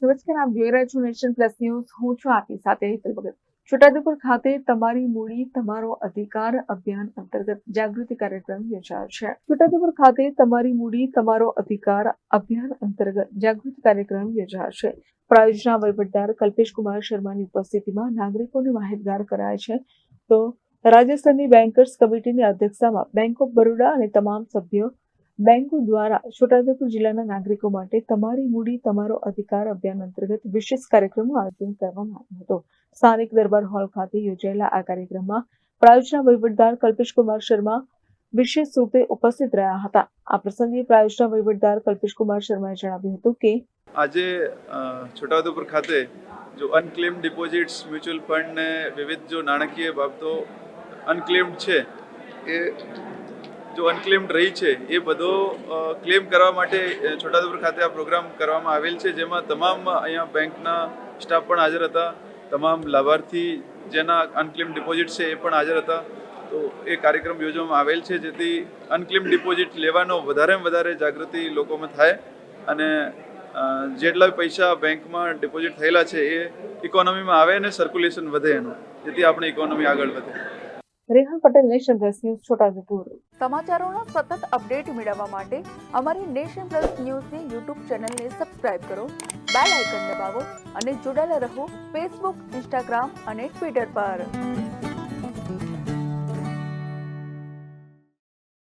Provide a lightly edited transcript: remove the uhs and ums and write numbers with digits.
નમસ્કાર, આપ જોઈ રહ્યા છો નેશન પ્લસ ન્યૂઝ. હું છું આપની સાથે હેતલ ભગત. છોટાઉદેપુર ખાતે તમારી મૂડી તમારો અધિકાર અભિયાન અંતર્ગત જાગૃતિ કાર્યક્રમ યોજાયો છે. છોટાઉદેપુર ખાતે તમારી મૂડી તમારો અધિકાર અભિયાન અંતર્ગત જાગૃતિ કાર્યક્રમ યોજાયો છે. પ્રાયોજના વહીવટદાર કલ્પેશકુમાર શર્માની ઉપસ્થિતિમાં નાગરિકોને માહિતગાર કરાયા છે. તો રાજસ્થાનની બેન્કર્સ કમિટીની અધ્યક્ષતામાં બેંક ઓફ બરોડા અને તમામ સભ્યો બેંકો દ્વારા છોટાઉદેપુર જિલ્લાના નાગરિકો માટે તમારી મૂડી તમારો અધિકાર અભિયાન અંતર્ગત વિશેષ કાર્યક્રમનું આયોજન કરવામાં આવ્યું હતું. સ્થાનિક દરબાર હોલ ખાતે યોજાયેલા આ કાર્યક્રમમાં પ્રાયોજના વહીવટદાર કલ્પેશકુમાર શર્મા વિશેષ રૂપે ઉપસ્થિત રહ્યા હતા. આ પ્રસંગે પ્રાયોજના વહીવટદાર કલ્પેશકુમાર શર્માએ જણાવ્યું હતું કે આજે છોટાઉદેપુર ખાતે જો અનક્લેમ્ડ ડિપોઝિટ્સ, મ્યુચ્યુઅલ ફંડ ને વિવિધ જો નાણાકીય બાબતો અનક્લેમ્ડ છે એ જો અનક્લેમ્ડ રહી છે એ બધો ક્લેમ કરવા માટે છોટાઉદેપુર ખાતે આ પ્રોગ્રામ કરવામાં આવેલ છે, જેમાં તમામ અહીંયા બેંકના સ્ટાફ પણ હાજર હતા, તમામ લાભાર્થી જેના અનક્લેમ્ડ ડિપોઝિટ છે એ પણ હાજર હતા. તો એ કાર્યક્રમ યોજવામાં આવેલ છે જેથી અનક્લેમ્ડ ડિપોઝિટ લેવાનો વધારેમાં વધારે જાગૃતિ લોકોમાં થાય અને જેટલા પૈસા બેંકમાં ડિપોઝિટ થયેલા છે એ ઇકોનોમીમાં આવે અને સર્ક્યુલેશન વધે એનું, જેથી આપણી ઇકોનોમી આગળ વધે. Rehan Patel, nation plus news, Chhota Udepur. સમાચારોના સતત અપડેટ મેળવવા માટે અમારી નેશન પ્લસ ન્યૂઝની યુટ્યુબ ચેનલને સબસ્ક્રાઇબ કરો, બેલ આઇકન દબાવો અને જોડાયેલા રહો ફેસબુક, ઇન્સ્ટાગ્રામ અને ટ્વિટર પર.